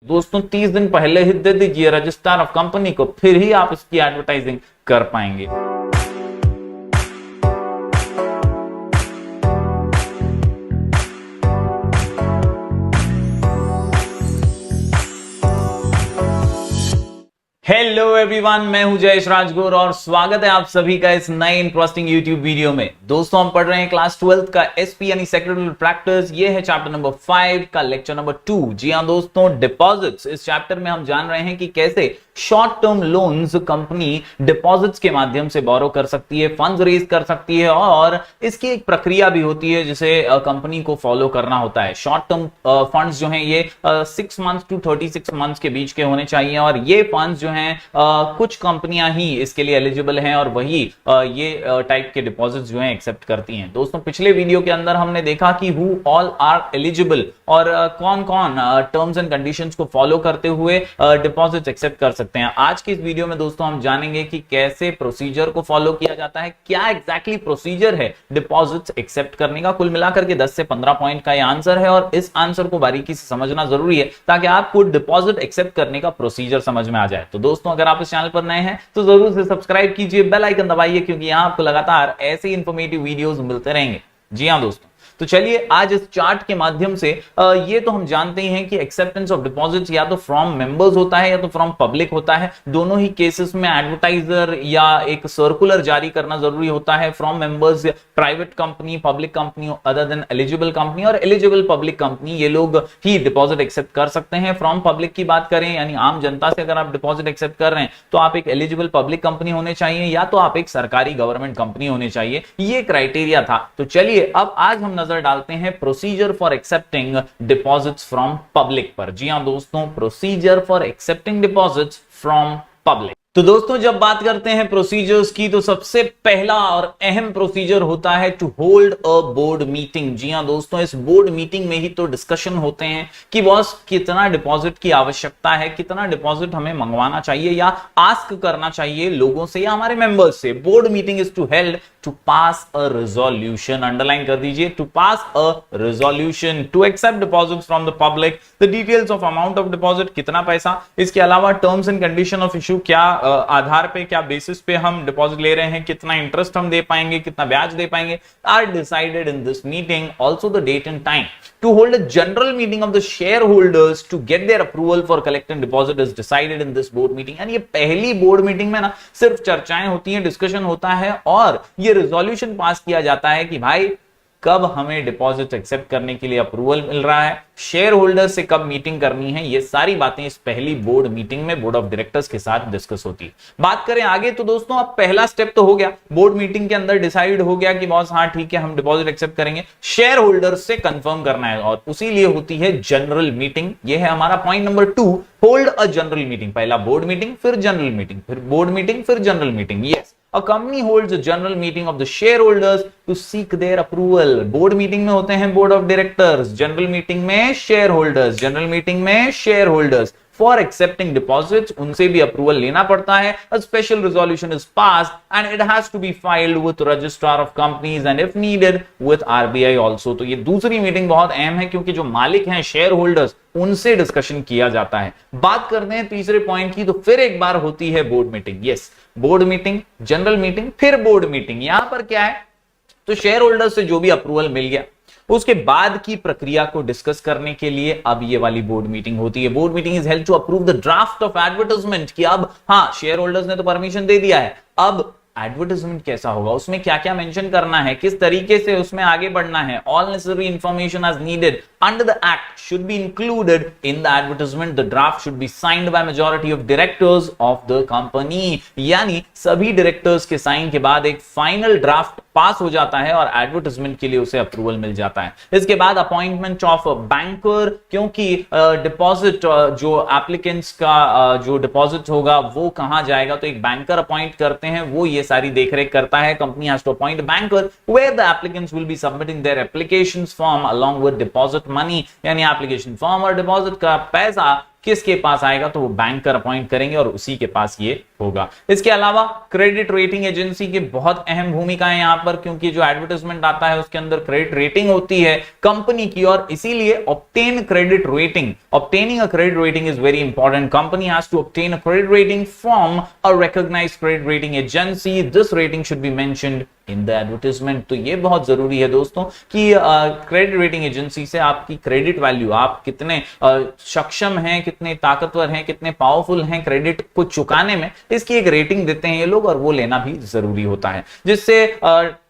दोस्तों 30 दिन पहले ही दे दीजिए रजिस्ट्रार ऑफ कंपनी को, फिर ही आप इसकी एडवर्टाइजिंग कर पाएंगे। हेलो एवरीवन, मैं हूं जयेश राजगुर और स्वागत है आप सभी का इस नए इंटरेस्टिंग यूट्यूब वीडियो में। दोस्तों हम पढ़ रहे हैं क्लास 12 का एसपी यानी सेक्रेटरियल प्रैक्टिस। ये है चैप्टर नंबर 5 का लेक्चर नंबर 2। जी हां दोस्तों, डिपॉजिट्स। इस चैप्टर में हम जान रहे हैं कि कैसे short term loans company deposits के माध्यम से बोरो कर सकती है, फंड्स रेज कर सकती है, और इसकी एक प्रक्रिया भी होती है जिसे कंपनी को फॉलो करना होता है। शॉर्ट टर्म फंड्स जो हैं ये 6 मंथ्स टू 36 मंथ्स के बीच के होने चाहिए, और ये फंड्स जो हैं कुछ कंपनियां ही इसके लिए एलिजिबल हैं और वही ये टाइप के डिपॉजिट्स जो हैं एक्सेप्ट करती हैं। दोस्तों पिछले वीडियो के अंदर हमने देखा कि हु ऑल आर एलिजिबल और कौन कौन टर्म्स एंड कंडीशंस को फॉलो करते हुए डिपॉजिट्स एक्सेप्ट कर सकते हैं। आज की इस वीडियो में दोस्तों हम जानेंगे कि कैसे प्रोसीजर को फॉलो किया जाता है, क्या एग्जैक्टली प्रोसीजर है डिपॉजिट्स एक्सेप्ट करने का। कुल मिलाकर के 10 से 15 पॉइंट का ये आंसर है और इस आंसर को बारीकी से समझना जरूरी है ताकि आपको डिपॉजिट एक्सेप्ट करने का प्रोसीजर समझ में आ जाए। तो दोस्तों अगर आप इस चैनल पर नए हैं तो जरूर से सब्सक्राइब कीजिए, बेल आइकन दबाइए, क्योंकि यहां आपको लगातार ऐसे इंफॉर्मेटिव वीडियोस मिलते रहेंगे। जी हां दोस्तों, तो चलिए आज इस चार्ट के माध्यम से ये तो हम जानते ही हैं कि एक्सेप्टेंस ऑफ डिपॉजिट्स या तो फ्रॉम मेंबर्स होता है या तो फ्रॉम पब्लिक होता है। दोनों ही केसेस में एडवर्टाइजर या एक सर्कुलर जारी करना जरूरी होता है। From members private company, public company other than eligible company और एलिजिबल पब्लिक कंपनी, ये लोग ही डिपॉजिट एक्सेप्ट कर सकते हैं। फ्रॉम पब्लिक की बात करें यानी आम जनता से अगर आप डिपॉजिट एक्सेप्ट कर रहे हैं तो आप एक एलिजिबल पब्लिक कंपनी होने चाहिए या तो आप एक सरकारी गवर्नमेंट कंपनी होने चाहिए। ये क्राइटेरिया था। तो चलिए अब आज हम नजर डालते हैं procedure for accepting deposits from public पर। जी हां दोस्तों, procedure for accepting deposits from public. तो दोस्तों जब बात करते हैं प्रोसीजर्स की तो सबसे पहला और अहम प्रोसीजर होता है to hold a board meeting. जी हां दोस्तों, इस बोर्ड मीटिंग में ही तो डिस्कशन होते हैं कि बॉस कितना डिपॉजिट की आवश्यकता है, कितना डिपॉजिट हमें मंगवाना चाहिए या आस्क करना चाहिए लोगों से या हमारे मेंबर्स से। Board meeting is to held to pass a resolution, underline कर दीजिए, to pass a resolution to accept deposits from the public, the details of amount of deposit, कितना पैसा, इसके अलावा terms and condition of issue, क्या आधार पे, क्या बेसिस पे हम डिपॉजिट ले रहे हैं, कितना इंटरेस्ट हम दे पाएंगे, कितना ब्याज दे पाएंगे, are decided in this meeting. Also the date and time to hold a general meeting of the share holders to get their approval for collecting deposit is decided in this board meeting. यानी ये पहली board meeting में ना सिर्फ चर्चाएं होती हैं, discussion होता है और ये रिजोल्यूशन पास किया जाता है कि भाई कब हमें डिपॉजिट एक्सेप्ट करने के लिए अप्रूवल मिल रहा है, शेयर होल्डर से कब मीटिंग करनी है। ये सारी बातें इस पहली बोर्ड मीटिंग में बोर्ड ऑफ डायरेक्टर्स के साथ डिस्कस होती है। बात करें आगे तो दोस्तों अब पहला स्टेप तो हो गया, बोर्ड मीटिंग के अंदर डिसाइड हो गया कि बॉस हाँ ठीक है हम डिपॉजिट एक्सेप्ट करेंगे। शेयर होल्डर से कंफर्म करना है और उसी लिए होती है जनरल मीटिंग। ये है हमारा point number 2, hold a general meeting. पहला बोर्ड मीटिंग, फिर जनरल मीटिंग, फिर बोर्ड मीटिंग, फिर general meeting. Yes, A company holds a general meeting of the shareholders to seek their approval. Board meeting में होते हैं board of directors, general meeting में share holders, general meeting में share holders for accepting deposits, उनसे भी approval लेना पड़ता है। A special resolution is passed and it has to be filed with registrar of companies and if needed with RBI also. तो ये दूसरी meeting बहुत अहम है क्योंकि जो मालिक हैं शेयर होल्डर्स उनसे डिस्कशन किया जाता है। बात करते हैं तीसरे पॉइंट की तो फिर एक बार होती है board meeting. Yes, board meeting, general meeting, फिर बोर्ड मीटिंग। यहां पर क्या है तो शेयर होल्डर से जो भी अप्रूवल मिल गया उसके बाद की प्रक्रिया को डिस्कस करने के लिए अब ये वाली बोर्ड मीटिंग होती है। Board meeting is held to approve the draft of advertisement कि अब हाँ शेयर होल्डर्स ने तो परमिशन दे दिया है, अब एडवर्टाइजमेंट कैसा होगा, उसमें क्या क्या मेंशन करना है, किस तरीके से उसमें आगे बढ़ना है। All necessary information as needed under the act should be included in the advertisement. The draft should be signed by majority of directors of the company. यानी सभी डायरेक्टर्स के साइन के बाद एक फाइनल ड्राफ्ट पास हो जाता है और एडवर्टाइजमेंट के लिए उसे अप्रूवल मिल जाता है। इसके बाद अपॉइंटमेंट ऑफ बैंकर, क्योंकि डिपॉजिट जो एप्लीकेंट्स का जो डिपॉजिट होगा वो कहां जाएगा तो एक बैंकर अपॉइंट करते हैं, वो ये सारी देखरेख करता है। Company has to appoint banker where the applicants will be submitting their applications form along with deposit money. यानी एप्लीकेशन फॉर्म और डिपॉजिट का पैसा किसके पास आएगा तो वो बैंकर अपॉइंट करेंगे और उसी के पास ये होगा। इसके अलावा क्रेडिट रेटिंग एजेंसी की बहुत अहम भूमिका है यहां पर, क्योंकि जो एडवर्टाइजमेंट आता है उसके अंदर क्रेडिट रेटिंग होती है कंपनी की, और इसीलिए obtain credit rating, obtaining a credit rating is very important. Company has to obtain a credit rating from a recognised credit rating agency. This rating should be mentioned in the advertisement. तो ये बहुत जरूरी है दोस्तों कि credit rating agency से आपकी credit value, आप कितने सक्षम हैं, कितने ताकतवर हैं, कितने पावरफुल हैं क्रेडिट को चुकाने में, इसकी एक रेटिंग देते हैं ये लोग, और वो लेना भी जरूरी होता है, जिससे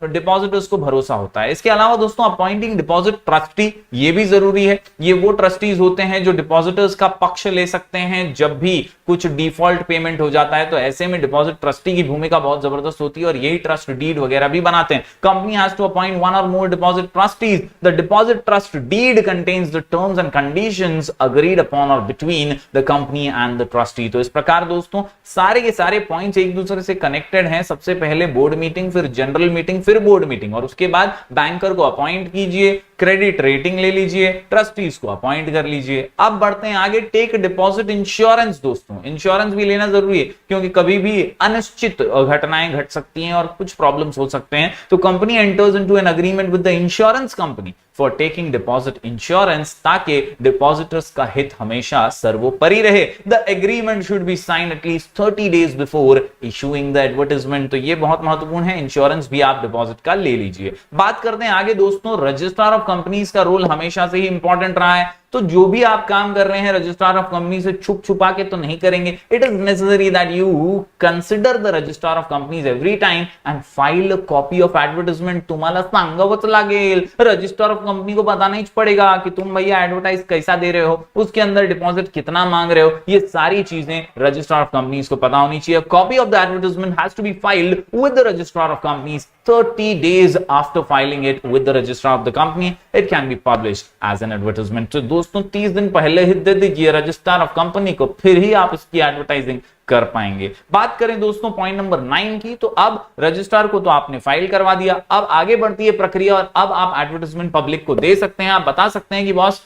डिपॉजिटर्स को भरोसा होता है। इसके अलावा दोस्तों अपॉइंटिंग डिपॉजिट ट्रस्टी, ये भी जरूरी है। ये वो ट्रस्टीज होते हैं जो डिपॉजिटर्स का पक्ष ले सकते हैं जब भी कुछ डिफॉल्ट पेमेंट हो जाता है, तो ऐसे में डिपॉजिट ट्रस्टी की भूमिका बहुत जबरदस्त होती है, और यही ट्रस्ट डीड वगैरह भी बनाते हैं। Company has to appoint one or more deposit trustees. The deposit trust deed contains the terms and conditions agreed upon or between the company and the trustee. तो इस प्रकार दोस्तों सारे के सारे पॉइंट्स एक दूसरे से कनेक्टेड हैं। सबसे पहले बोर्ड मीटिंग, फिर जनरल मीटिंग, फिर बोर्ड मीटिंग, और उसके बाद बैंकर को अपॉइंट कीजिए, क्रेडिट रेटिंग ले लीजिए, ट्रस्टीज को अपॉइंट कर लीजिए। अब बढ़ते हैं आगे, टेक डिपॉजिट इंश्योरेंस। दोस्तों इंश्योरेंस भी लेना जरूरी है, क्योंकि कभी भी अनिश्चित घटनाएं घट सकती हैं और कुछ प्रॉब्लम्स हो सकते हैं। तो company enters into an agreement with the insurance company for taking deposit insurance, ताकि डिपॉजिटर्स का हित हमेशा सर्वोपरि रहे। The agreement should be sign at least 30 days before issuing the advertisement. तो ये बहुत महत्वपूर्ण है, इंश्योरेंस भी आप डिपॉजिट का ले लीजिए। बात करते हैं आगे दोस्तों, रजिस्ट्रार ऑफ कंपनीज का रोल हमेशा से ही इंपॉर्टेंट रहा है। तो जो भी आप काम कर रहे हैं रजिस्ट्रार ऑफ कंपनी से छुप छुपा के तो नहीं करेंगे। It is necessary that you consider the registrar of companies every time and file a copy of advertisement. तुम्हाला सांगावंच लागेल, रजिस्ट्रार ऑफ कंपनी को बताना ही पड़ेगा कि तुम भैया एडवर्टाइज कैसा दे रहे हो, उसके अंदर डिपॉजिट कितना मांग रहे हो, ये सारी चीजें रजिस्ट्रार ऑफ कंपनीज को पता होनी चाहिए। Copy of the advertisement has to be filed with the registrar of companies 30 days after filing it with the registrar of the company. It can be published as an advertisement. तो दोस्तों 30 दिन पहले ही दे दीजिए registrar of company को, फिर ही आप इसकी advertising कर पाएंगे। बात करें दोस्तों पॉइंट नंबर 9 की, तो अब रजिस्ट्रार को तो आपने फाइल करवा दिया, अब आगे बढ़ती है प्रक्रिया, और अब आप एडवर्टाइजमेंट पब्लिक को दे सकते हैं। आप बता सकते हैं कि बॉस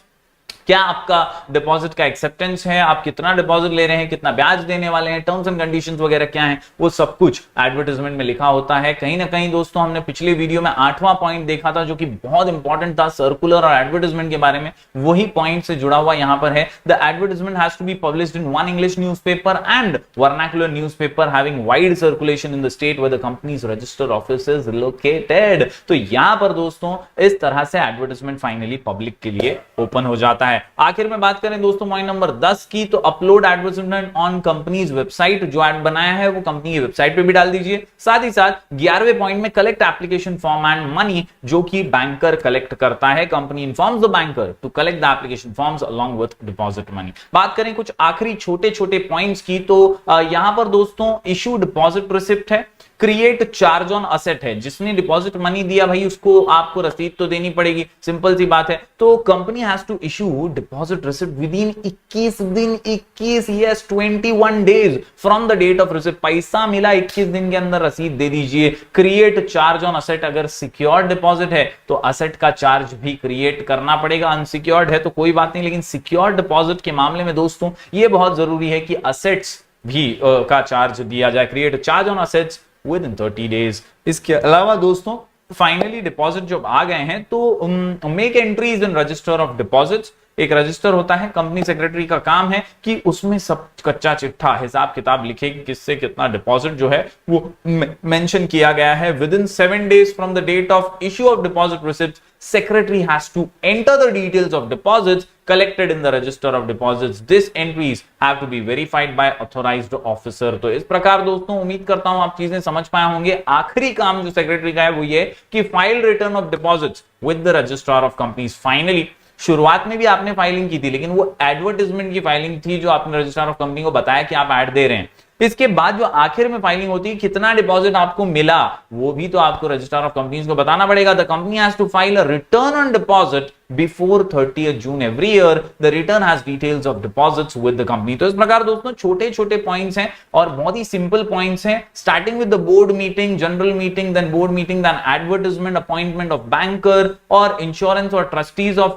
क्या आपका डिपॉजिट का एक्सेप्टेंस है, आप कितना डिपॉजिट ले रहे हैं, कितना ब्याज देने वाले हैं, टर्म्स एंड कंडीशंस वगैरह क्या हैं, वो सब कुछ एडवर्टाइजमेंट में लिखा होता है। कहीं ना कहीं दोस्तों हमने पिछली वीडियो में 8वां पॉइंट देखा था जो कि बहुत इंपॉर्टेंट था सर्कुलर और एडवर्टाइजमेंट के बारे में, वही पॉइंट से जुड़ा हुआ यहां पर है। The advertisement has to be published in one English newspaper and vernacular newspaper having wide circulation in the state where the company's registered office is located. तो यहां पर दोस्तों इस तरह से एडवर्टाइजमेंट फाइनली पब्लिक के लिए ओपन हो जाता है। आखिर में बात करें दोस्तों पॉइंट नंबर 10 की, तो upload advertisement on companies website. जो ऐड बनाया है वो कंपनी की वेबसाइट पे भी डाल दीजिए। साथ ही साथ 11वें पॉइंट में collect application form and money, जो कि बैंकर कलेक्ट करता है। Company informs the banker to collect the application forms along with deposit money. बात करें कुछ आखिरी छोटे छोटे पॉइंट्स की, तो यहां पर दोस्तों इशू डिपॉजिट रिसिप्ट है, क्रिएट चार्ज ऑन असेट है। जिसने डिपॉजिट मनी दिया भाई उसको आपको रसीद तो देनी पड़ेगी, सिंपल सी बात है। तो company has to issue deposit receipt within 21 दिन, 21 yes 21 days from the date of receipt. पैसा मिला 21 दिन के अंदर रसीद दे दीजिए। क्रिएट चार्ज ऑन असेट, अगर सिक्योर्ड डिपॉजिट है तो असेट का चार्ज भी क्रिएट करना पड़ेगा। अनसिक्योर्ड है तो कोई बात नहीं, लेकिन सिक्योर्ड डिपॉजिट के मामले में दोस्तों ये बहुत जरूरी है कि असेट्स भी का चार्ज दिया जाए। Create charge on assets within 30 days। इसके अलावा दोस्तों फाइनली डिपॉजिट जब आ गए हैं तो make entries in register of deposits. एक रजिस्टर होता है, कंपनी सेक्रेटरी का काम है कि उसमें सब कच्चा चिट्ठा हिसाब किताब लिखे कि किससे कितना डिपॉजिट जो है वो मेंशन किया गया है। Within 7 days from the date of issue of deposit receipt, secretary has to enter the details of deposits collected in the register of deposits. These entries have to be verified by authorized officer। तो इस प्रकार दोस्तों उम्मीद करता हूं आप चीजें समझ पाए होंगे। आखिरी काम जो सेक्रेटरी का है वो ये कि file return of deposits with the registrar of companies. Finally शुरुआत में भी आपने फाइलिंग की थी, लेकिन वो एडवर्टाइजमेंट की फाइलिंग थी जो आपने रजिस्ट्रार ऑफ कंपनी को बताया कि आप ऐड दे रहे हैं। इसके बाद जो आखिर में फाइलिंग होती है, कितना डिपॉजिट आपको मिला, वो भी तो आपको रजिस्ट्रार ऑफ कंपनीज को बताना पड़ेगा। The company has to file a return on deposit before 30th June every year the return has details of deposits with the company. तो इस प्रकार दोस्तों छोटे छोटे पॉइंट्स हैं और बहुत ही सिंपल पॉइंट्स हैं, starting with the board meeting, general meeting, then board meeting, then advertisement, appointment of banker और इंश्योरेंस और ट्रस्टीज ऑफ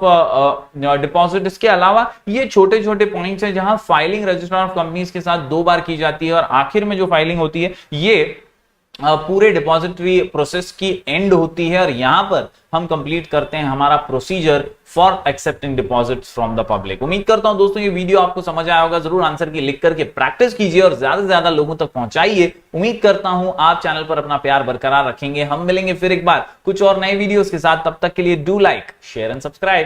डिपॉजिट। इसके अलावा ये छोटे छोटे पॉइंट्स हैं जहां फाइलिंग रजिस्ट्रार ऑफ कंपनीज के साथ 2 बार की जाती है और आखिर में जो फाइलिंग होती है ये पूरे डिपॉजिटरी प्रोसेस की एंड होती है और यहां पर हम कंप्लीट करते हैं हमारा procedure for accepting deposits from the public. उम्मीद करता हूं दोस्तों ये वीडियो आपको समझ आया होगा। जरूर आंसर की लिख करके प्रैक्टिस कीजिए और ज्यादा से ज्यादा लोगों तक पहुंचाइए। उम्मीद करता हूं आप चैनल पर अपना प्यार बरकरार रखेंगे। हम मिलेंगे फिर एक बार कुछ और नए वीडियोस के साथ, तब तक के लिए do like, share and subscribe.